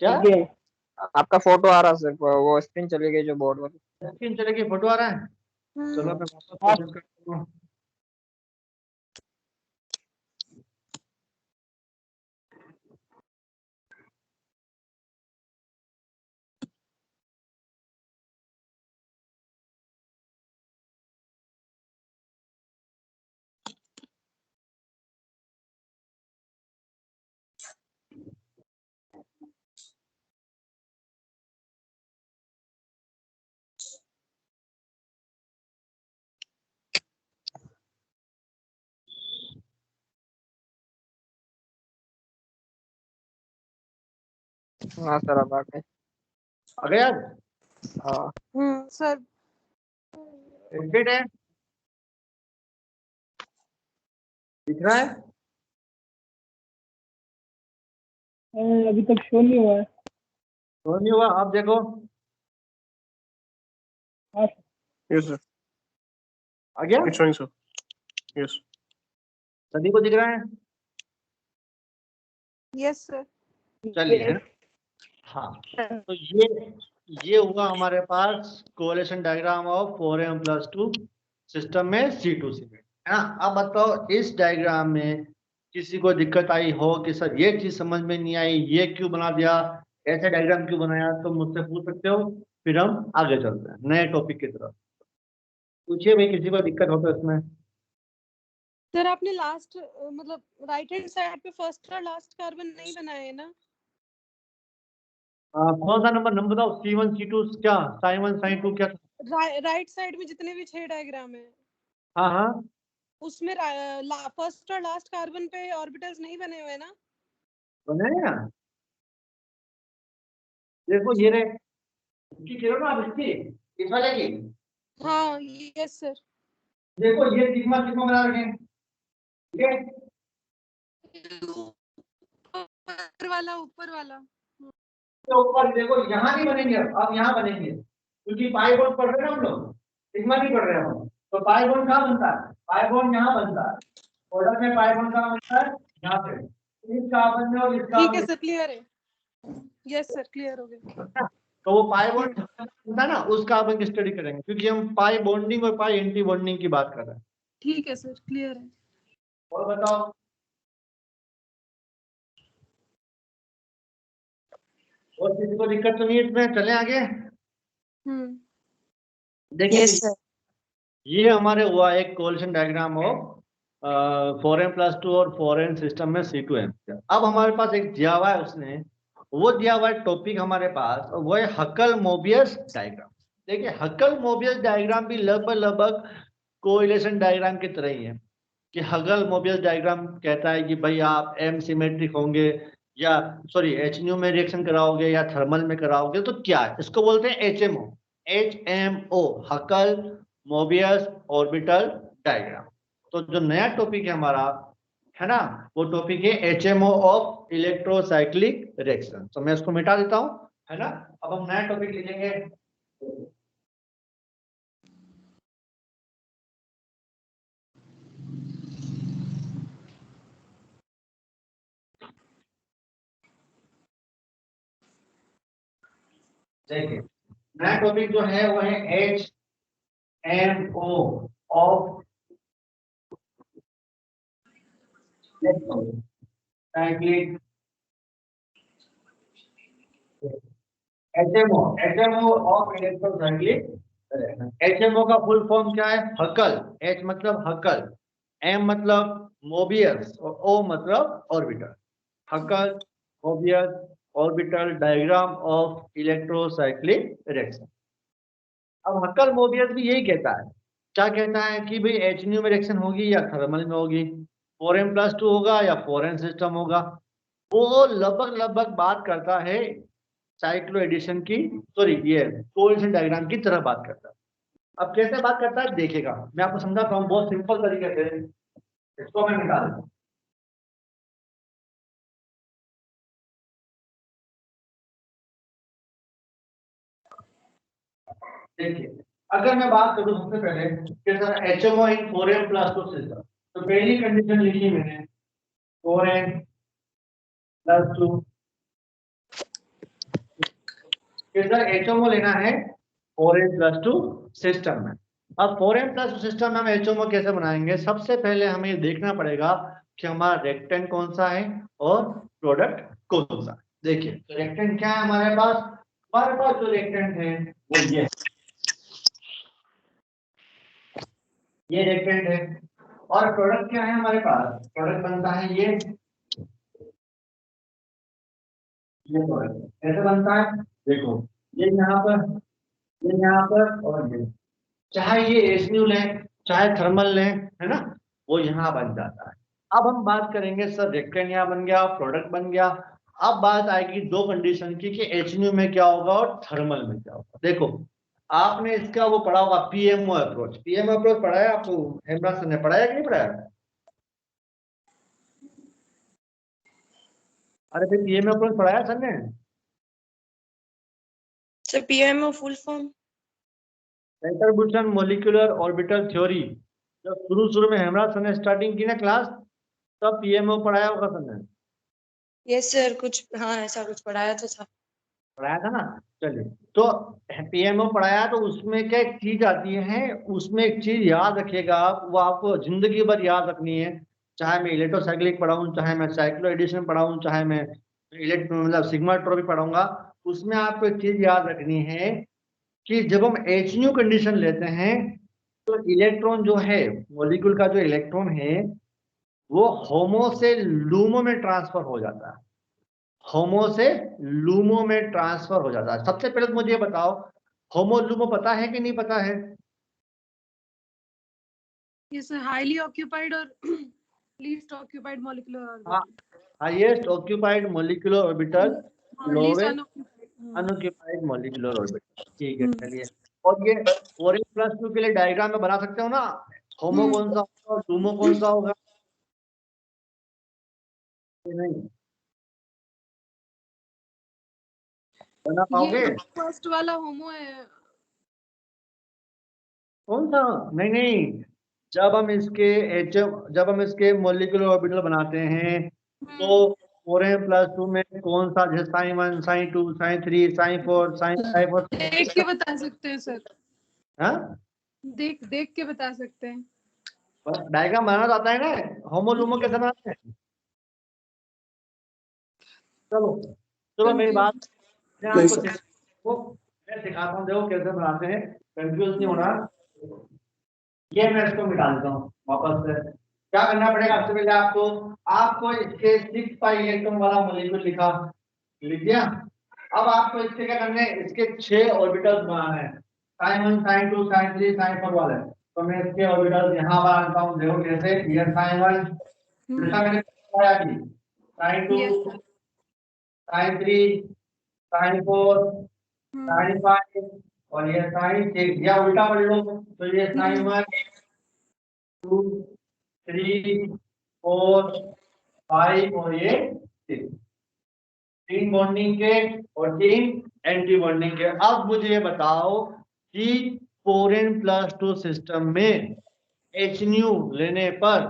क्या अटक गया। आपका फोटो आ रहा सर, वो स्क्रीन चली गई जो बोर्ड पर। स्क्रीन चलेगी, फोटो आ रहा है? चलो मैं वापस कोशिश करता हूँ। हाँ सर अब आ गए। आ गया? हाँ सर एडिट है, दिख रहा है? अभी तक शो नहीं हुआ है। तो नहीं हुआ, आप देखो Yes, sir. आ गया, It's showing, sir. Yes. सभी को दिख रहा है? Yes sir. चलिए, है ना? हाँ, तो ये हुआ हमारे पास correlation diagram of 4m+2 system में C2 सीमेंट, है ना? अब बताओ इस डायग्राम में किसी को दिक्कत आई हो कि सर ये चीज समझ में नहीं आई, ये क्यों बना दिया, ऐसे डायग्राम क्यों बनाया, तो मुझसे पूछ सकते हो, फिर हम आगे चलते हैं नए टॉपिक की तरफ। पूछिए भाई, किसी को दिक्कत हो तो इसमें। सर आपने लास्ट मतलब राइट हैंड साइड पे फर्स्ट और लास्ट कार्बन नहीं बनाए है ना? कौन सा नंबर बताओ, C1 C2 क्या, साइन1 साइन2 क्या? राइट साइड में जितने भी 6 डायग्राम है हाँ हाँ, उसमें फर्स्ट और लास्ट कार्बन पे ऑर्बिटल्स नहीं बने हुए ना? बनाए ना, देखो ये रहे, इसकी करो ना आप, इसकी इस वाले की, हाँ यस सर। देखो ये सिग्मा सिग्मा बना रखे हैं, ठीक है? ऊपर वाला तो ऊपर देखो, यहाँ नहीं बनेंगे, अब यहाँ बनेंगे, क्योंकि पाई बॉन्ड पढ़ रहे हैं ना हम लोग, सिग्मा नहीं पढ़ रहे हैं हम। तो पाई बॉन्ड कहाँ बनता है, पाई बॉन्ड यहाँ बनता है, ऑर्डर में पाई बॉन्ड कहाँ बनता है, यहाँ पे, इस कार्बन में और इस ठीक है कार्बन सर, क्लियर है। यस सर, क्लियर हो गया। में। तो वो पाई बॉन्ड बनता है ना, उस कार्बन की स्टडी करेंगे, क्योंकि हम पाई बॉन्डिंग और पाई एंटी बॉन्डिंग की बात कर रहे हैं। ठीक है सर, क्लियर है। और बताओ, और किसी को दिक्कत तो नहीं है इसमें, चले आगे। देखिए यस सर। ये हमारे हुआ एक कोरिलेशन डायग्राम ऑफ 4m+2 और 4n सिस्टम में C2m। अब हमारे पास एक दिया हुआ है, उसने वो दिया हुआ है टॉपिक हमारे पास, और वो है हकल मोबियस डायग्राम। देखिए हकल मोबियस डायग्राम भी लगभग कोरिलेशन डायग्राम की तरह ही है, कि हकल मोबियस डायग्राम कहता है कि भाई आप एम सिमेट्रिक होंगे या सॉरी HNO में रिएक्शन कराओगे या थर्मल में कराओगे तो क्या है, इसको बोलते हैं HMO, हकल मोबियस ऑर्बिटल डायग्राम। तो जो नया टॉपिक है हमारा, है ना, वो टॉपिक है HMO ऑफ इलेक्ट्रोसाइक्लिक रिएक्शन। तो मैं इसको मिटा देता हूं, है ना। अब हम नया टॉपिक लिखेंगे, देखिए नया टॉपिक जो है वो है HMO of cyclic HMO of electrocyclic. HMO का फुल फॉर्म क्या है, हकल। H मतलब हकल, M मतलब मोबियस और O मतलब orbital. Huckel Mobius orbital diagram of electrocyclic reaction. अब हकल मोबियस भी यही कहता है, क्या कहता है कि भाई HNO में रिएक्शन होगी या थर्मल में होगी, 4m+2 होगा या 4n सिस्टम होगा। वो लगभग बात करता है साइक्लो एडिशन की, सॉरी ये कोरिलेशन डायग्राम की तरह बात करता है। अब कैसे बात करता है देखेगा, मैं आपको समझाता हूँ बहुत सिंपल तरीके से। इसको मैं निकाल दूं। देखिए अगर मैं बात करूं सबसे पहले कि सर HMO इन 4m+2 सिस्टम, तो पहली कंडीशन लिखी मैंने 4m+2 कि सर HMO लेना है 4m+2 सिस्टम में। अब 4m+2 सिस्टम में हम HMO कैसे बनाएंगे, सबसे पहले हमें ये देखना पड़ेगा कि हमारा रिएक्टेंट कौन सा है और प्रोडक्ट कौन सा है। देखिए तो रिएक्टेंट क्या है हमारे पास जो रिएक्टेंट है वो ये रिएक्टेंट है, और प्रोडक्ट क्या है हमारे पास, प्रोडक्ट बनता है ये प्रोडक्ट कैसे बनता है, देखो ये यहाँ पर और ये, चाहे ये HNO लें चाहे थर्मल लें, है ना, वो यहाँ बन जाता है। अब हम बात करेंगे सर रिएक्टेंट यहाँ बन गया, प्रोडक्ट बन गया। अब बात आएगी दो कंडीशन की कि HNO में क्या होगा और थर्मल में क्या होगा। देखो आपने इसका वो पढ़ा होगा PMO अप्रोच, PMO अप्रोच पढ़ा है आपको, हेमराज सर ने पढ़ाया कि नहीं पढ़ाया? अरे फिर PMO अप्रोच पढ़ाया सर ने? Sir PMO full form. Perturbation molecular orbital theory. जब शुरू में हेमराज सर ने स्टार्टिंग की ना क्लास, तब पीएमओ पढ़ाया होगा सर ने, यस सर, कुछ हाँ ऐसा कुछ पढ़ाया तो था। पढ़ाया था ना। चलिए, तो पीएमओ पढ़ाया तो उसमें क्या एक चीज आती है, उसमें एक चीज याद रखिएगा आप, वो आपको जिंदगी भर याद रखनी है। चाहे मैं इलेक्ट्रोसाइक्लिक पढ़ाऊं, चाहे मैं साइक्लो एडिशन पढ़ाऊं, चाहे मैं मतलब सिग्मा ट्रॉपी पढ़ाऊंगा, उसमें आपको एक चीज याद रखनी है कि जब हम HNU कंडीशन लेते हैं तो इलेक्ट्रॉन जो है, मॉलिक्यूल का जो इलेक्ट्रॉन है वो होमो से लूमो में ट्रांसफर हो जाता है, होमो से लूमो में ट्रांसफर हो जाता है। सबसे पहले तो मुझे ये बताओ, होमो लूमो पता है कि नहीं पता है? ये सर हाईली ऑक्यूपाइड और least occupied molecular orbital. Highest occupied molecular orbital, least lowest unoccupied. Unoccupied molecular orbital. ठीक है, हम्म। चलिए। और ये 4n+2 के लिए डायग्राम में बना सकते हो ना, होमो कौन सा होगा और लूमो कौन सा होगा? ये नहीं बना पाओगे? ये फर्स्ट वाला होमो है। कौन सा? नहीं नहीं, जब हम इसके जब हम इसके मॉलिक्यूलर ऑर्बिटल बनाते हैं तो 4n+2 में कौन सा, जैसे sin1 sin2 sin3 sin4 sin5 और देख के बता सकते हैं सर, हाँ, देख के बता सकते हैं। डायग्राम बनाना तो आता है ना, होमो लूमो कैसे बनाते हैं? चलो चलो, मेरी बात मैं नहीं आपको सर। मैं सिखाता हूँ, देखो कैसे बनाते हैं, कंफ्यूज नहीं होना। ये मैं इसको मिटा देता हूँ वापस से। क्या करना पड़ेगा? सबसे पहले आपको इसके 6 पाई इलेक्ट्रॉन वाला मॉलिक्यूल लिख दिया। अब आपको इसके क्या करने हैं, इसके 6 ऑर्बिटल्स बनाना है, sin1 sin2 sin3 sin4 वाले। तो मैं इसके ऑर्बिटल्स यहाँ बनाता हूँ, देखो कैसे। ये sin1 जैसा मैंने बताया कि sin2 sin3 sin4 sin5 और ये sin6, या उल्टा पढ़ लो तो ये sin1 2 3 4 5 और ये 6, 3 बॉन्डिंग के और 3 एंटी बॉन्डिंग के। अब मुझे ये बताओ कि 4n+2 सिस्टम में HNU लेने पर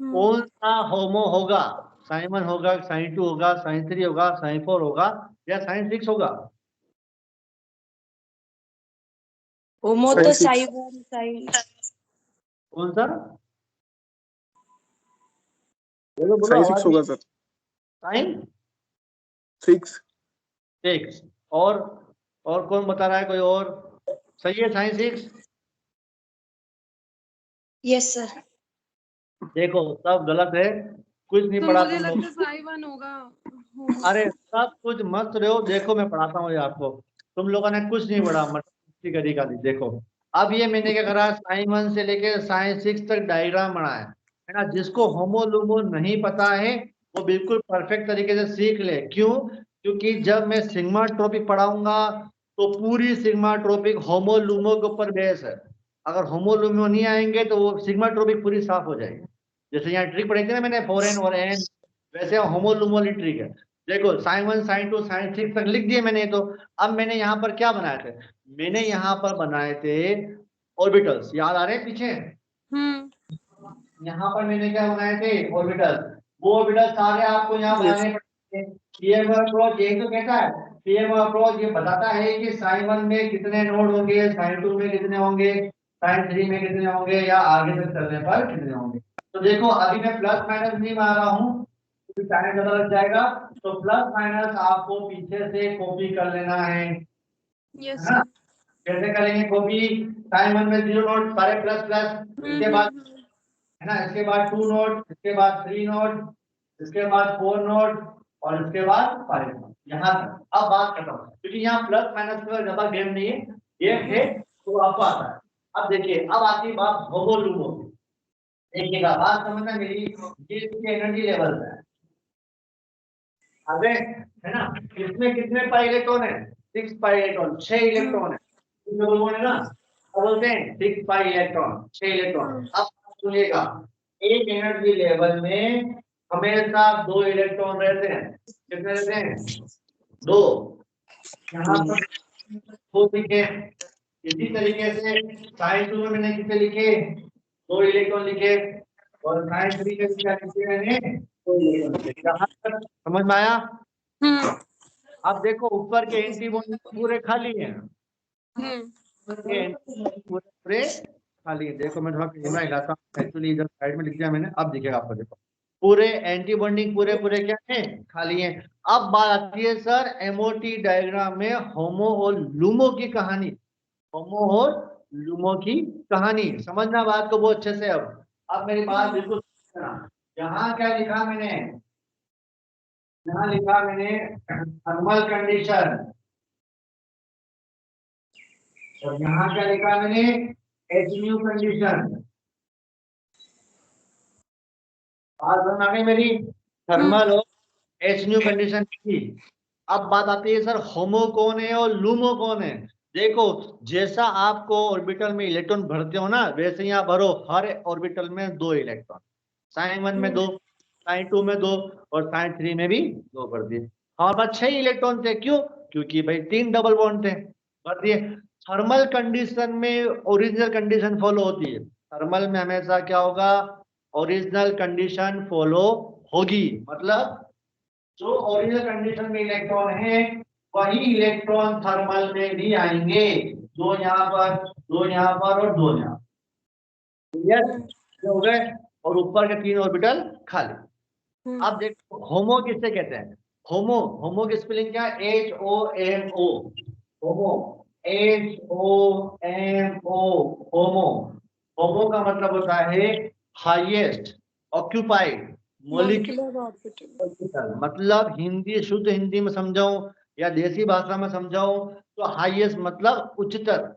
कौन सा होमो होगा? sin1 होगा, sin2 होगा, sin3 होगा, sin4 होगा या sin6 होगा? होमो तो साई1 साई। कौन सा? बोलो बोलो, साइन आवाज 6 होगा सर। sin6। 6। और कौन बता रहा है? कोई और? सही है sin6? Yes sir. देखो सब गलत है, कुछ नहीं तो पढ़ा मुझे तुम लोग। लगता है साई1 होगा होमो। अरे सब कुछ मस्त रहो, देखो मैं पढ़ाता हूँ ये आपको, तुम लोगों ने कुछ नहीं पढ़ा, मस्ती करी खाली। देखो अब ये मैंने क्या करा, sin1 से लेके sin6 तक डायग्राम बनाया है ना। जिसको होमो लूमो नहीं पता है वो बिल्कुल परफेक्ट तरीके से सीख ले। क्यों? क्योंकि जब मैं सिग्मा ट्रॉपिक पढ़ाऊंगा तो पूरी सिग्मा ट्रॉपिक होमो लूमो के ऊपर बेस है। अगर होमो लूमो नहीं आएंगे तो वो सिग्मा ट्रॉपिक पूरी साफ हो जाएगी। जैसे यहाँ ट्रिक पढ़ी थी ना मैंने, 4n और n, वैसे होमो लूमो वाली ट्रिक है। देखो sin1 sin2 sin6 तक लिख दिए मैंने। तो अब मैंने यहाँ पर क्या बनाए थे? मैंने यहाँ पर बनाए थे ऑर्बिटल्स, याद आ रहे हैं पीछे? यहाँ पर मैंने क्या बनाए थे? ऑर्बिटल्स। वो ऑर्बिटल सारे आपको यहाँ बनाने पड़ेंगे। पीएमओ अप्रोच यही तो कहता है, पीएमओ अप्रोच ये बताता है कि sin1 में कितने नोड होंगे, sin2 में कितने होंगे, sin3 में कितने होंगे, या आगे तक चलने पर कितने होंगे। तो देखो अभी मैं प्लस माइनस नहीं मार रहा हूँ, टाइम ज्यादा लग जाएगा, तो प्लस माइनस आपको पीछे से कॉपी कर लेना है यस ना। सर। कैसे करेंगे कॉपी? sin1 में 0 नोट, सारे प्लस प्लस, इसके बाद है ना, इसके बाद 2 नोट, इसके बाद 3 नोट, इसके बाद 4 नोट और इसके बाद 5 नोट, यहाँ तक। अब बात खत्म, क्योंकि यहाँ प्लस माइनस का ज्यादा गेम नहीं है, गेम है तो आपको आता है। अब देखिए, अब आती है बात होमो लूमो की। देखिएगा, बात समझना मेरी, ये इसके एनर्जी लेवल है। अबे है ना, इसमें कितने पाई इलेक्ट्रॉन है? 6 पाई इलेक्ट्रॉन, 6 इलेक्ट्रॉन है। इन लोगों ने ना क्या बोलते हैं, 6 पाई इलेक्ट्रॉन, 6 इलेक्ट्रॉन। अब सुनिएगा, एक एनर्जी लेवल में हमेशा 2 इलेक्ट्रॉन रहते हैं। कितने रहते हैं? 2। यहाँ पर वो लिखे। इसी तरीके से साइन 2 में मैंने कितने लिखे, 2 इलेक्ट्रॉन लिखे, और साइन 3 में क्या लिखे मैंने, 2 इलेक्ट्रॉन लिखे। यहाँ तक समझ में आया? अब देखो ऊपर के एंटी बॉन्ड पूरे खाली हैं, पूरे खाली है। देखो मैं थोड़ा कैमरा हिलाता हूँ, एक्चुअली इधर साइड में लिख दिया मैंने, अब दिखेगा आपको। देखो पूरे एंटी बॉन्डिंग पूरे पूरे क्या है, खाली है। अब बात आती है सर एमओटी डायग्राम में होमो और लूमो की कहानी। होमो और लूमो की कहानी समझना बात को बहुत अच्छे से। अब मेरी बात बिल्कुल सुनना। यहाँ क्या लिखा मैंने, यहाँ लिखा मैंने थर्मल कंडीशन, और यहाँ क्या लिखा मैंने, एचन्यू कंडीशन। बात समझ आ गई मेरी, थर्मल और एचन्यू कंडीशन की। अब बात आती है सर होमो कौन है और लूमो कौन है। देखो जैसा आपको ऑर्बिटल में इलेक्ट्रॉन भरते हो ना, वैसे यहाँ भरो हर ऑर्बिटल में 2 इलेक्ट्रॉन, साइन 1 में 2, साइन 2 में 2, और साइन 3 में भी 2 भर दिए। हमारे पास 6 इलेक्ट्रॉन थे, क्यों, क्योंकि भाई 3 डबल बॉन्ड थे, भर दिए। थर्मल कंडीशन में ओरिजिनल कंडीशन फॉलो होती है। थर्मल में हमेशा क्या होगा, ओरिजिनल कंडीशन फॉलो होगी। मतलब जो ओरिजिनल कंडीशन में इलेक्ट्रॉन है वही इलेक्ट्रॉन थर्मल में भी आएंगे, 2 यहाँ पर, 2 यहाँ पर, और 2 यहाँ। क्लियर हो गए? और ऊपर के 3 ऑर्बिटल खाली। अब देखो होमो किससे कहते हैं, होमो, होमो की स्पेलिंग क्या है, HOMO, होमो, HOMO, होमो। होमो का मतलब होता है हाईएस्ट ऑक्यूपाइड मॉलिक्यूलर ऑर्बिटल। मतलब हिंदी, शुद्ध हिंदी में समझाऊं या देसी भाषा में समझाऊं तो हाईएस्ट मतलब उच्चतर,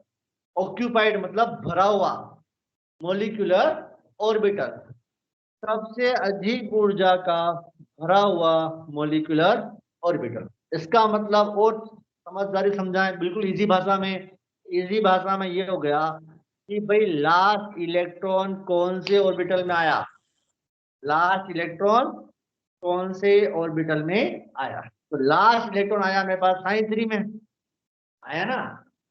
ऑक्यूपाइड मतलब भरा हुआ, मॉलिक्यूलर ऑर्बिटल सबसे अधिक ऊर्जा का भरा हुआ मॉलिक्यूलर ऑर्बिटल। इसका मतलब और समझदारी समझाएं बिल्कुल इजी भाषा में, इजी भाषा में ये हो गया कि भाई लास्ट इलेक्ट्रॉन कौन से ऑर्बिटल में आया, लास्ट इलेक्ट्रॉन कौन से ऑर्बिटल में आया। तो लास्ट इलेक्ट्रॉन आया मेरे पास साइन 3 में आया ना,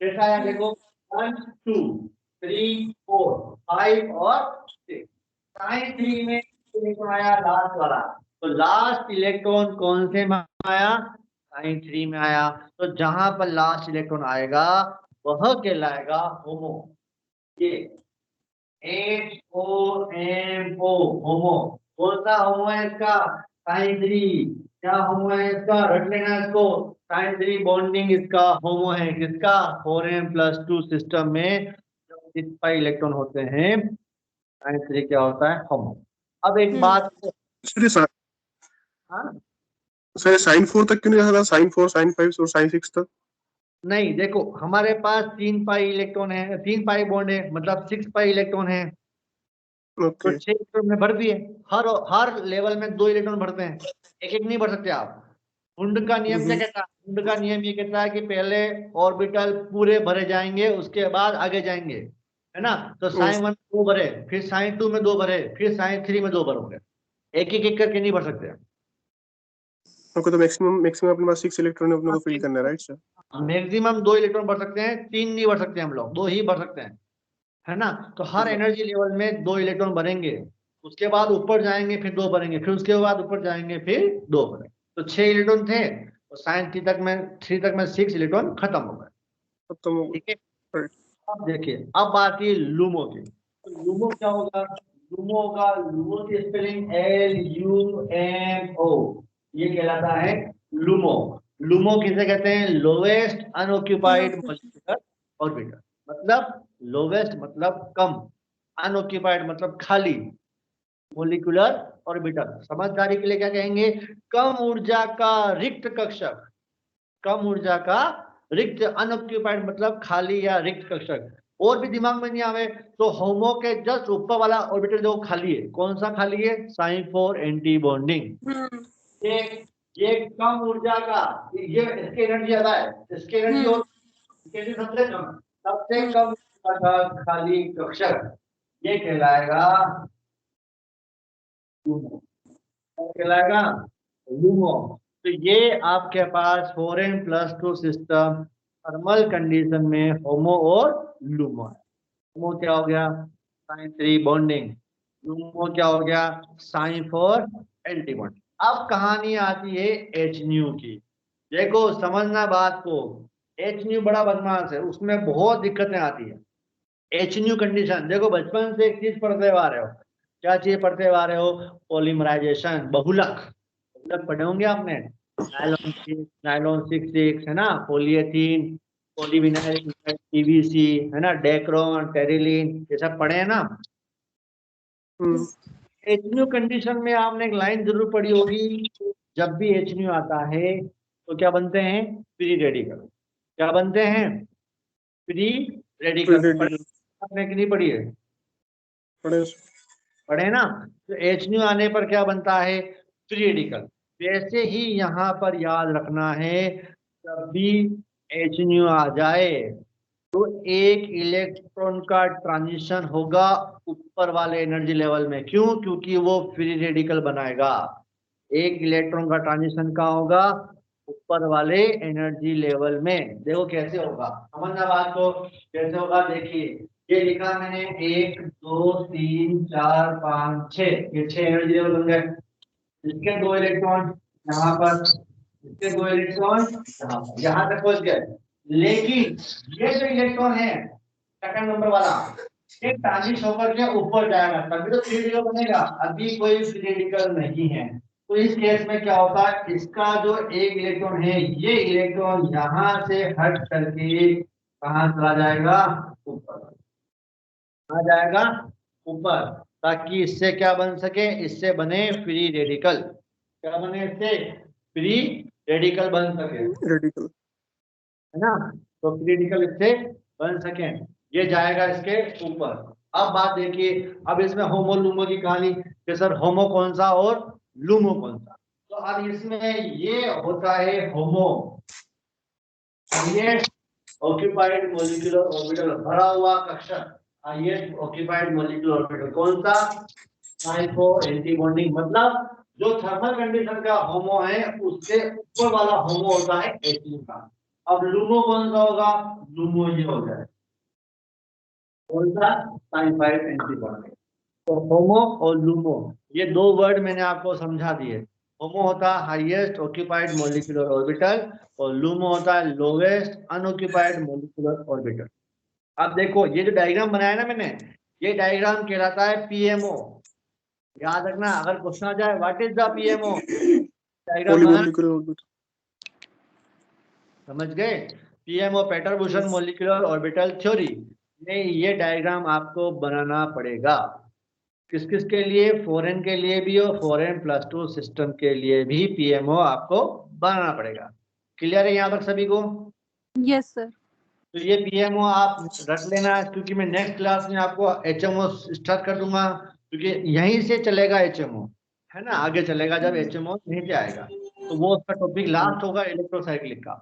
कैसा आया देखो, 1 2 3 4 5 और 6, साइन 3 में इलेक्ट्रॉन आया लास्ट वाला। तो लास्ट इलेक्ट्रॉन कौन से में आया, साइन 3 में आया। तो जहां पर लास्ट इलेक्ट्रॉन आएगा वह कहलाएगा होमो। ये HOMO, होमो। कौन सा होमो है इसका, साइन 3। क्या होमो है इसका, रट लेना इसको, साइन 3 बॉन्डिंग इसका होमो है। किसका, 4n+2 सिस्टम में जब 6 पाई इलेक्ट्रॉन होते हैं, साइन 3 क्या होता है, होमो। अब एक बात, हाँ सर साइन 4 तक क्यों नहीं रखा था, साइन 4, साइन 5 और साइन 6 तक? नहीं, देखो हमारे पास 3 पाई इलेक्ट्रॉन है, 3 पाई बॉन्ड है, मतलब 6 पाई इलेक्ट्रॉन है। तो 6 इलेक्ट्रॉन में भर दिए, हर लेवल में 2 इलेक्ट्रॉन भरते हैं, एक एक नहीं भर सकते आप। हुंड का नियम क्या कहता है, हुंड का नियम ये कहता है कि पहले ऑर्बिटल पूरे भरे जाएंगे, उसके बाद आगे जाएंगे, है ना। तो साइन 1 में 2 भरे, फिर साइन 2 में 2 भरे, फिर साइन 3 में 2 भरोगे, एक एक करके नहीं भर सकते। ओके, तो मैक्सिमम अपने पास 6 इलेक्ट्रॉन अपने को फिल करना है, राइट सर? मैक्सिमम 2 इलेक्ट्रॉन भर सकते हैं, 3 नहीं भर सकते हम लोग, 2 ही भर सकते हैं, है ना। तो हर एनर्जी लेवल में 2 इलेक्ट्रॉन भरेंगे, उसके बाद ऊपर जाएंगे फिर 2 भरेंगे, फिर उसके बाद ऊपर जाएंगे फिर 2 भरेंगे। तो 6 इलेक्ट्रॉन थे, और साइन 3 तक में 6 इलेक्ट्रॉन खत्म हो गए, ठीक है। अब देखिए अब बात है लूमो की। तो लूमो क्या होगा, लूमो होगा, लूमो की स्पेलिंग LUMO, ये कहलाता है लूमो। लूमो किसे कहते हैं, लोवेस्ट अनऑक्यूपाइड मॉलिक्यूलर ऑर्बिटल। मतलब लोवेस्ट मतलब कम, अनऑक्यूपाइड मतलब खाली मॉलिक्यूलर ऑर्बिटल। समझदारी के लिए क्या कहेंगे, कम ऊर्जा का रिक्त कक्षक, कम ऊर्जा का रिक्त, अनऑक्यूपाइड मतलब खाली या रिक्त कक्षक। और भी दिमाग में नहीं आवे तो होमो के जस्ट ऊपर वाला ऑर्बिटल जो खाली है, कौन सा खाली है, साइन 4 एंटी बॉन्डिंग। ये कम ऊर्जा का, ये इसकी एनर्जी ज्यादा है, इसकी एनर्जी और सबसे कम ऊर्जा का खाली कक्षक, ये कहलाएगा लूमो, लूमो। तो ये आपके पास 4n+2 सिस्टम थर्मल कंडीशन में होमो और लूमो है। होमो क्या हो गया, साइन 3 बॉन्डिंग, लूमो क्या हो गया, साइन 4 एंटी बॉन्डिंग। अब कहानी आती है एच न्यू की। देखो समझना बात को, एच न्यू बड़ा बदमाश है, उसमें बहुत दिक्कतें आती है। एच न्यू कंडीशन देखो, बचपन से एक चीज पढ़ते हुए आ रहे हो, क्या चीज पढ़ते हुए आ रहे हो, पॉलीमराइजेशन, बहुलक, बहुलक पढ़े होंगे आपने, नायलॉन 6 है ना, पॉलीएथीन, पॉलीविनाइल, पीवीसी है ना, डेक्रोन, टेरिलीन, ये सब पढ़े हैं ना। एच न्यू कंडीशन में आपने एक लाइन जरूर पढ़ी होगी, जब भी एच न्यू आता है तो क्या बनते हैं, फ्री रेडिकल। क्या बनते हैं, फ्री रेडिकल। आपने कि नहीं पढ़ी है, पढ़े ना। तो एच न्यू आने पर क्या बनता है, फ्री रेडिकल। वैसे ही यहाँ पर याद रखना है, जब भी एच न्यू आ जाए तो एक इलेक्ट्रॉन का ट्रांजिशन होगा ऊपर वाले एनर्जी लेवल में। क्यों, क्योंकि वो फ्री रेडिकल बनाएगा। एक इलेक्ट्रॉन का ट्रांजिशन कहाँ होगा, ऊपर वाले एनर्जी लेवल में। देखो कैसे होगा, समझना बात को, कैसे होगा देखिए। ये लिखा मैंने 1 2 3 4 5 6, ये 6 एनर्जी लेवल बन गए। इसके 2 इलेक्ट्रॉन यहाँ पर, इसके 2 इलेक्ट्रॉन यहाँ पर, यहाँ तक पहुंच गए। लेकिन ये जो इलेक्ट्रॉन है सेकंड नंबर वाला, ये ट्रांजिट होकर के ऊपर जाएगा, तभी तो फ्री रेडिकल बनेगा। अभी कोई फ्री रेडिकल नहीं है, तो इस केस में क्या होता है, इसका जो एक इलेक्ट्रॉन है, ये इलेक्ट्रॉन यहाँ से हट करके कहाँ चला जाएगा, ऊपर। कहाँ जाएगा, ऊपर, ताकि इससे क्या बन सके, इससे बने फ्री रेडिकल। क्या बने, इससे फ्री रेडिकल बन सके, रेडिकल है ना। तो फ्री रेडिकल इससे बन सके, ये जाएगा इसके ऊपर। अब बात देखिए, अब इसमें होमो लूमो की कहानी कि सर होमो कौन सा और लूमो कौन सा। तो अब इसमें ये होता है होमो, ये ऑक्यूपाइड मॉलिक्यूलर ऑर्बिटल, भरा हुआ कक्षा, हाईएस्ट ऑक्यूपाइड मॉलिक्यूलर ऑर्बिटल कौन सा, साइको एंटी बॉन्डिंग। मतलब जो थर्मल कंडीशन का होमो है उससे ऊपर वाला होमो होता है एच का। अब लूमो कौन सा होगा, लूमो ये हो जाए, कौन सा, साइफाइड एंटी बॉन्डिंग। तो होमो और लूमो, ये 2 वर्ड मैंने आपको समझा दिए। होमो होता है हाईएस्ट ऑक्यूपाइड मॉलिक्यूलर ऑर्बिटल और लूमो होता है लोवेस्ट अनऑक्यूपाइड मॉलिक्यूलर ऑर्बिटल। अब देखो ये जो डायग्राम बनाया ना मैंने, ये डायग्राम कहलाता है पीएमओ। याद रखना, अगर क्वेश्चन आ जाए what is the PMO, diagram बनाना, पॉलीमॉलिक्यूलर ऑर्बिटल। समझ गए, PMO perturbation molecular orbital theory में ये डायग्राम आपको बनाना पड़ेगा। किस किस के लिए, फॉरेन के लिए भी और फॉरेन +2 सिस्टम के लिए भी पीएमओ आपको बनाना पड़ेगा। क्लियर है यहाँ तक सभी को? Yes sir. तो ये पीएमओ आप रख लेना, क्योंकि मैं नेक्स्ट क्लास में आपको एचएमओ स्टार्ट कर दूंगा, क्योंकि यहीं से चलेगा एचएमओ, है ना, आगे चलेगा जब एचएमओ यहीं से आएगा, तो वो उसका टॉपिक लास्ट होगा इलेक्ट्रोसाइक्लिक का,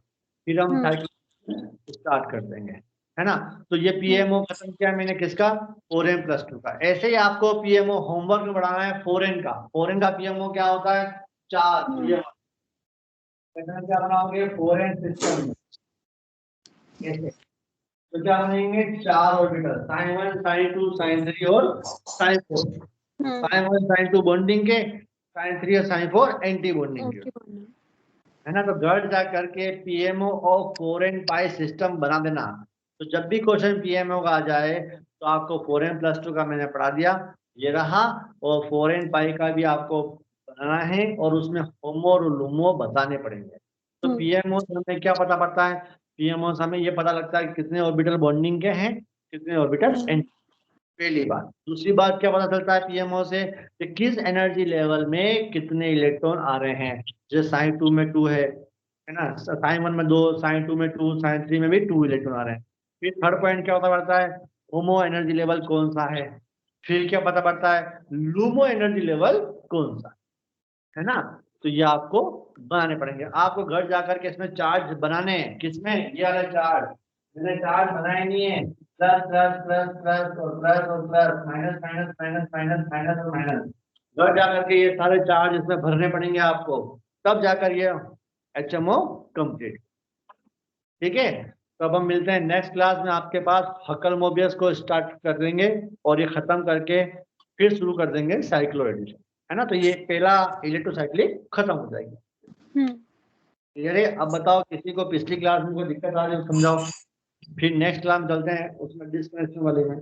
फिर हम साइक्लिक स्टार्ट कर देंगे, है ना। तो ये पीएमओ खत्म किया मैंने किसका, फॉरेन +2 का। ऐसे ही आपको पीएमओ होमवर्क में बढ़ाना है फॉरेन का। फॉरेन का पीएमओ क्या होता है, 4, ये क्या बनाओगे, फॉरेन सिस्टम में ऐसे, तो क्या बनेंगे, 4 ऑर्बिटल, साइन 1 साइन 2 साइन 3 और साइन 4। साइन 1 साइन 2 बॉन्डिंग के, साइन 3 और साइन 4 एंटी बॉन्डिंग के, है ना। तो गढ़ जा करके पीएमओ और फॉरेन पाई सिस्टम बना देना। तो जब भी क्वेश्चन पीएमओ का आ जाए तो आपको फॉरेन +2 का मैंने पढ़ा दिया, ये रहा, और फॉरेन पाई का भी आपको बनाना है, और उसमें होमो और लूमो बताने पड़ेंगे। तो पीएमओ से हमें क्या पता पड़ता है, पीएमओ से हमें ये पता लगता है कि कितने ऑर्बिटल बॉन्डिंग के हैं, कितने ऑर्बिटल एंटी। पहली बात। दूसरी बात क्या पता चलता है पीएमओ से, कि किस एनर्जी लेवल में कितने इलेक्ट्रॉन आ रहे हैं। जैसे साइन 2 में 2 है ना, साइन 1 में 2, साइन 2 में 2, साइन 3 में भी 2 इलेक्ट्रॉन आ रहे हैं। फिर थर्ड पॉइंट क्या पता पड़ता है, होमो एनर्जी लेवल कौन सा है। फिर क्या पता पड़ता है, लूमो एनर्जी लेवल कौन सा है ना। तो ये आपको बनाने पड़ेंगे। आपको घर जाकर के इसमें चार्ज बनाने हैं, किसमें, ये वाला चार्ज मैंने चार्ज बनाए नहीं है, प्लस प्लस प्लस प्लस और प्लस और plus, minus minus minus minus minus और माइनस। घर जाकर के ये सारे चार्ज इसमें भरने पड़ेंगे आपको, तब जाकर ये एचएमओ कंप्लीट। ठीक है, तो अब हम मिलते हैं नेक्स्ट क्लास में। आपके पास हकल मोबियस को स्टार्ट कर देंगे और ये खत्म करके फिर शुरू कर देंगे साइक्लो एडिशन, है ना। तो ये पहला इलेक्ट्रोसाइक्लिक खत्म हो जाएगी। क्लियर है? अब बताओ किसी को पिछली क्लास में कोई दिक्कत आ रही है समझाओ, फिर नेक्स्ट क्लास में चलते हैं उसमें डिस्कनेक्शन वाले में।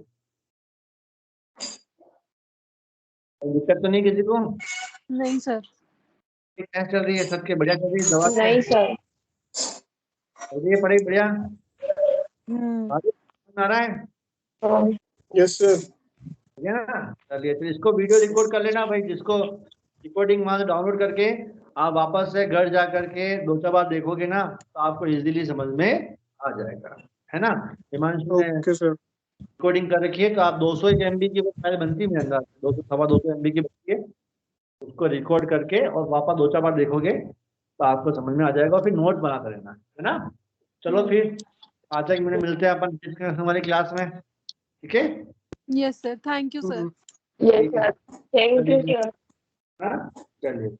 दिक्कत तो नहीं किसी को? नहीं सर। क्या चल रही है सबके? बढ़िया चल रही है? दवा नहीं सर। चल रही है? पढ़ाई बढ़िया आ रहा है? Yes sir. है ना? चलिए, तो इसको वीडियो रिकॉर्ड कर लेना भाई, जिसको रिकॉर्डिंग वहां से डाउनलोड करके आप वापस से घर जा करके 2-4 बार देखोगे ना तो आपको इजीली समझ में आ जाएगा, है ना। हिमांशु ने ओके सर। रिकॉर्डिंग कर रखी है, तो आप 200 MB की वो फाइल बनती है मेरे अंदर, 200-250 MB की बनती है, उसको रिकॉर्ड करके और वापस 2-4 बार देखोगे तो आपको समझ में आ जाएगा, और फिर नोट बना कर लेना, है ना। चलो फिर आज तक मैंने मिलते हैं अपन डिस्कशन हमारी क्लास में, ठीक है। Yes sir, thank you sir. Yes sir, thank you sir. हाँ, चलिए।